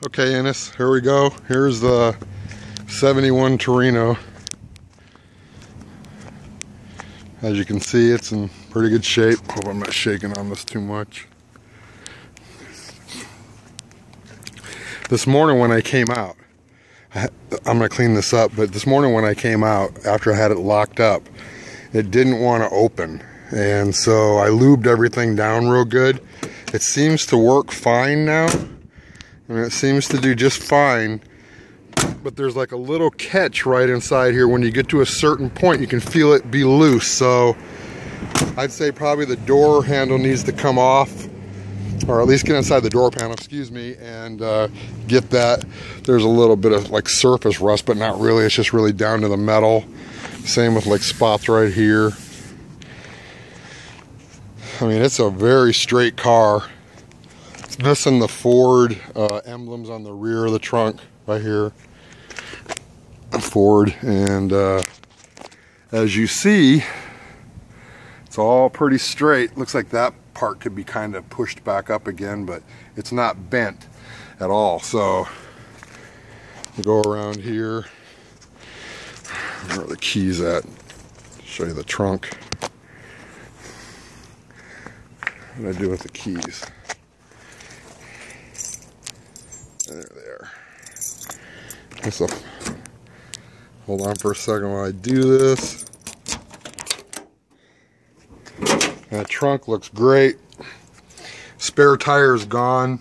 Okay, Ennis, here we go. Here's the 71 Torino. As you can see, it's in pretty good shape. Hope I'm not shaking on this too much. This morning when I came out, I'm going to clean this up, but this morning when I came out, after I had it locked up, it didn't want to open. And so I lubed everything down real good. It seems to work fine now. I mean, it seems to do just fine. But there's like a little catch right inside here. When you get to a certain point, you can feel it be loose. So I'd say probably the door handle needs to come off, or at least get inside the door panel, excuse me, and get that. There's a little bit of like surface rust, but not really. It's just really down to the metal. Same with like spots right here. I mean, it's a very straight car. It's missing the Ford emblems on the rear of the trunk right here. Ford, and as you see, it's all pretty straight. Looks like that part could be kind of pushed back up again, but it's not bent at all. So we go around here. Where are the keys at? Show you the trunk. What do I do with the keys? There they are. Hold on for a second while I do this. That trunk looks great. Spare tire's gone.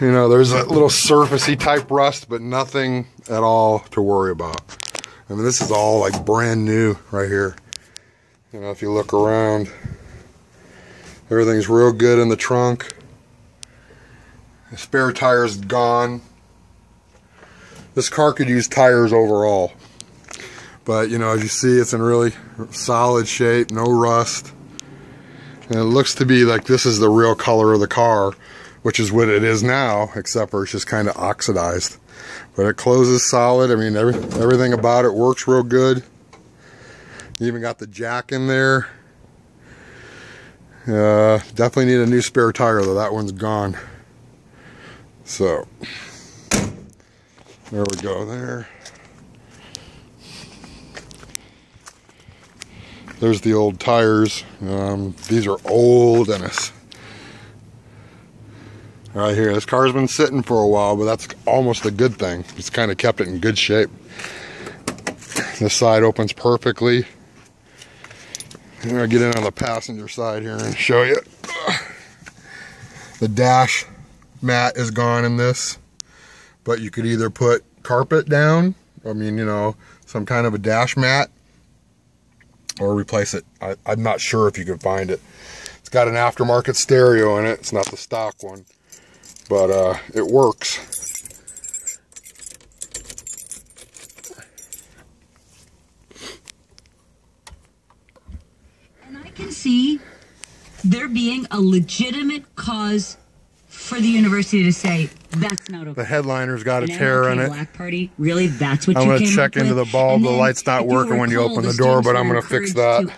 You know, there's a little surfacey type rust, but nothing at all to worry about. I mean, this is all like brand new right here. You know, if you look around, everything's real good in the trunk. The spare tire's gone. This car could use tires overall. But, you know, as you see, it's in really solid shape, no rust. And it looks to be like this is the real color of the car, which is what it is now, except for it's just kind of oxidized. But it closes solid. I mean, everything about it works real good. You even got the jack in there. Definitely need a new spare tire, though. That one's gone. So there we go there. There's the old tires. These are old, and right here. This car's been sitting for a while, but that's almost a good thing. It's kind of kept it in good shape. This side opens perfectly. I'm gonna get in on the passenger side here and show you. The dash mat is gone in this, but you could either put carpet down, I mean, you know, some kind of a dash mat, or replace it. I'm not sure if you can find it. It's got an aftermarket stereo in it. It's not the stock one, but it works. And I can see there being a legitimate cause for the university to say that's not okay. The headliner's got a tear in it. Black party, really? That's what I'm you going to check into the bulb. The light's not working when you open the door, but I'm going to fix that.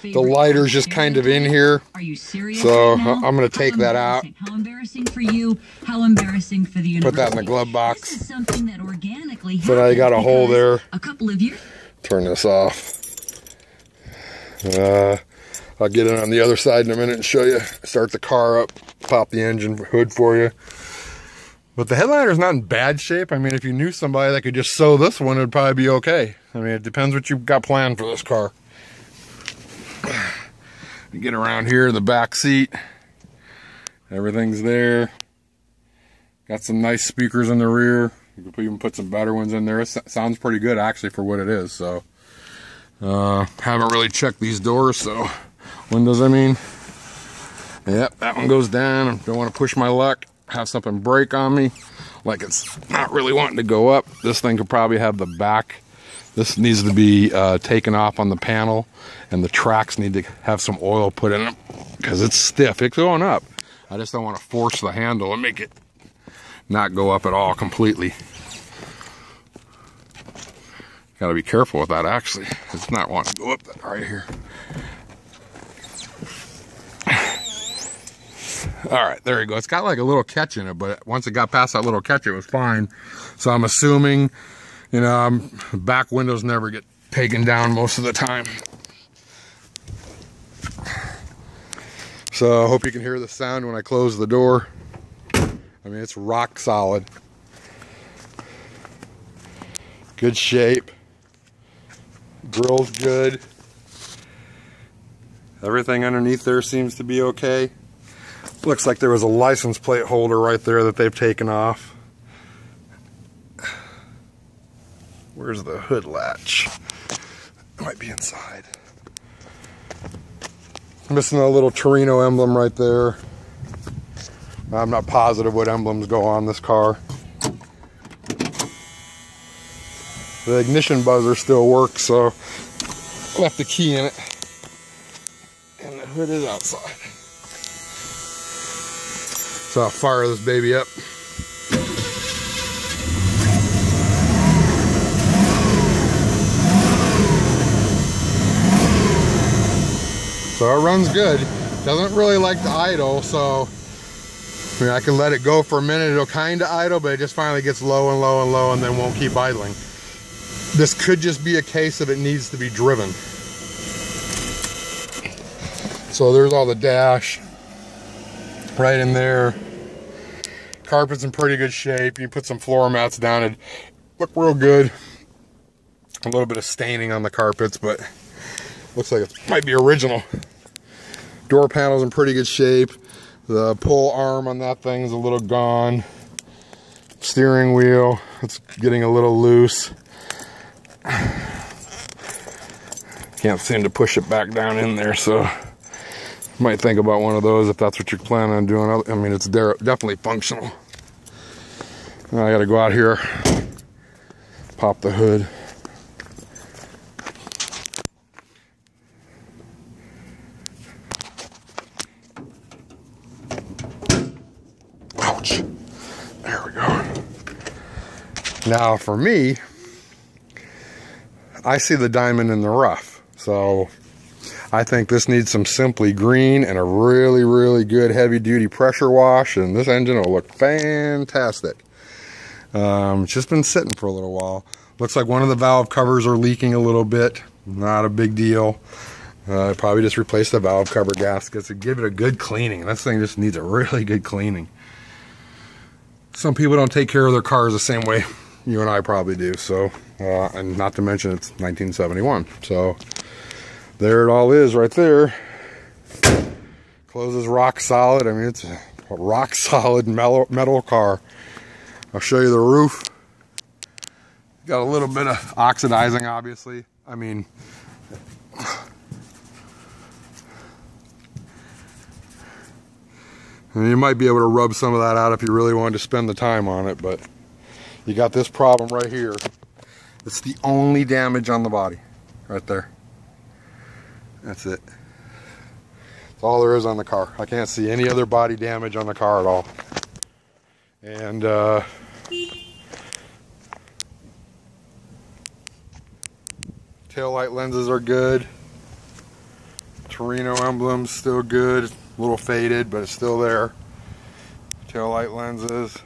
The lighter's just kind of in here. Are you serious? So I'm going to take that out. How embarrassing for you? How embarrassing for the university? Put that in the glove box. This is something that organically So now you got a hole there. A couple of years. Turn this off. I'll get in on the other side in a minute and show you. Start the car up, pop the engine hood for you. But the headliner's not in bad shape. I mean, if you knew somebody that could just sew this one, it'd probably be okay. I mean, it depends what you've got planned for this car. You get around here, the back seat. Everything's there. Got some nice speakers in the rear. You can even put some better ones in there. It sounds pretty good, actually, for what it is. So, haven't really checked these doors, so windows, I mean. Yep, that one goes down. I don't want to push my luck, have something break on me. Like it's not really wanting to go up. This thing could probably have the back. This needs to be taken off on the panel, and the tracks need to have some oil put in them because it's stiff. It's going up. I just don't want to force the handle and make it not go up at all completely. Got to be careful with that, actually. It's not wanting to go up that right here. All right, there you go. It's got like a little catch in it, but once it got past that little catch, it was fine. So I'm assuming, you know, back windows never get taken down most of the time. So I hope you can hear the sound when I close the door. I mean, it's rock solid. Good shape. Grill's good. Everything underneath there seems to be okay. Looks like there was a license plate holder right there that they've taken off. Where's the hood latch? It might be inside. Missing a little Torino emblem right there. I'm not positive what emblems go on this car. The ignition buzzer still works, so I left the key in it. And the hood is outside. So I'll fire this baby up. So it runs good. Doesn't really like to idle, so I mean, I can let it go for a minute. It'll kind of idle, but it just finally gets low and low and low and then won't keep idling. This could just be a case of it needs to be driven. So there's all the dash right in there. Carpet's in pretty good shape. You put some floor mats down, it'd look real good. A little bit of staining on the carpets, but looks like it might be original. Door panel's in pretty good shape. The pull arm on that thing is a little gone. Steering wheel, it's getting a little loose. Can't seem to push it back down in there, so might think about one of those if that's what you're planning on doing. I mean, it's definitely functional. Now I gotta go out here, pop the hood. Ouch. There we go. Now for me, I see the diamond in the rough. So I think this needs some Simply Green and a really, really good heavy duty pressure wash, and this engine will look fantastic. It's just been sitting for a little while. Looks like one of the valve covers are leaking a little bit. Not a big deal. Probably just replace the valve cover gaskets and give it a good cleaning. This thing just needs a really good cleaning. Some people don't take care of their cars the same way you and I probably do. So, and not to mention it's 1971. So there it all is right there. Closes rock solid. I mean, it's a rock solid metal car. I'll show you the roof. Got a little bit of oxidizing, obviously. I mean, you might be able to rub some of that out if you really wanted to spend the time on it, but you got this problem right here. It's the only damage on the body, right there. That's it. That's all there is on the car. I can't see any other body damage on the car at all. And taillight lenses are good. Torino emblem's still good. It's a little faded, but it's still there. Taillight lenses.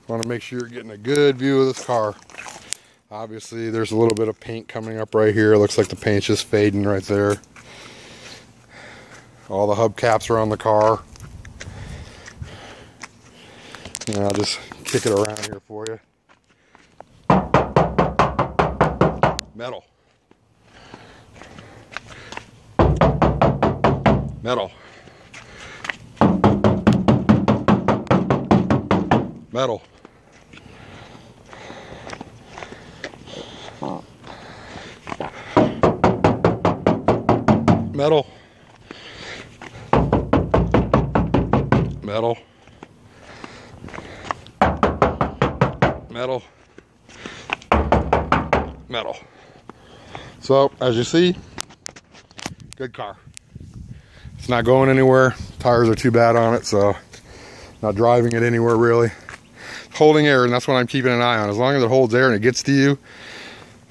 Want to make sure you're getting a good view of this car. Obviously, there's a little bit of paint coming up right here. It looks like the paint's just fading right there. All the hubcaps are on the car. And I'll just kick it around here for you. Metal. Metal. Metal. Metal. Metal. Metal. Metal. So, as you see, good car. It's not going anywhere. Tires are too bad on it, so not driving it anywhere really. Holding air, and that's what I'm keeping an eye on. As long as it holds air and it gets to you,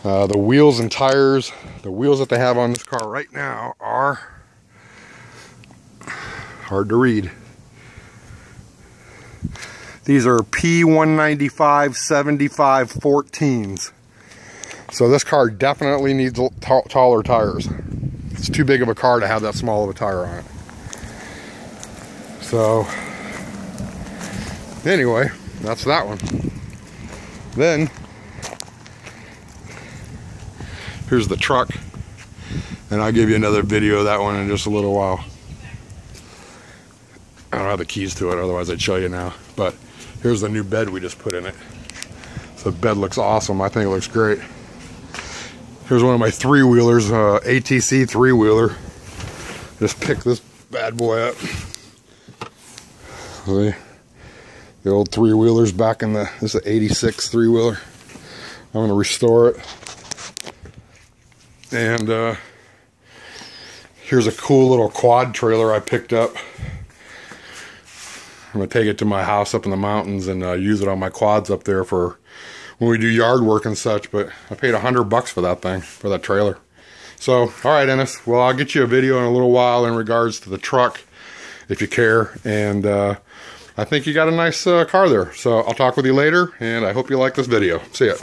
The wheels and tires, the wheels that they have on this car right now are hard to read. These are P195 75 14s. So this car definitely needs taller tires. It's too big of a car to have that small of a tire on it. So anyway, that's that one. Then here's the truck, and I'll give you another video of that one in just a little while. I don't have the keys to it, otherwise I'd show you now. But here's the new bed we just put in it. So the bed looks awesome. I think it looks great. Here's one of my three-wheelers, ATC three-wheeler. Just picked this bad boy up. The old three-wheelers back in the, this is an 86 three-wheeler. I'm going to restore it. And here's a cool little quad trailer I picked up. I'm going to take it to my house up in the mountains and use it on my quads up there for when we do yard work and such. But I paid $100 for that thing, for that trailer. So, all right, Ennis. Well, I'll get you a video in a little while in regards to the truck, if you care. And I think you got a nice car there. So I'll talk with you later, and I hope you like this video. See ya.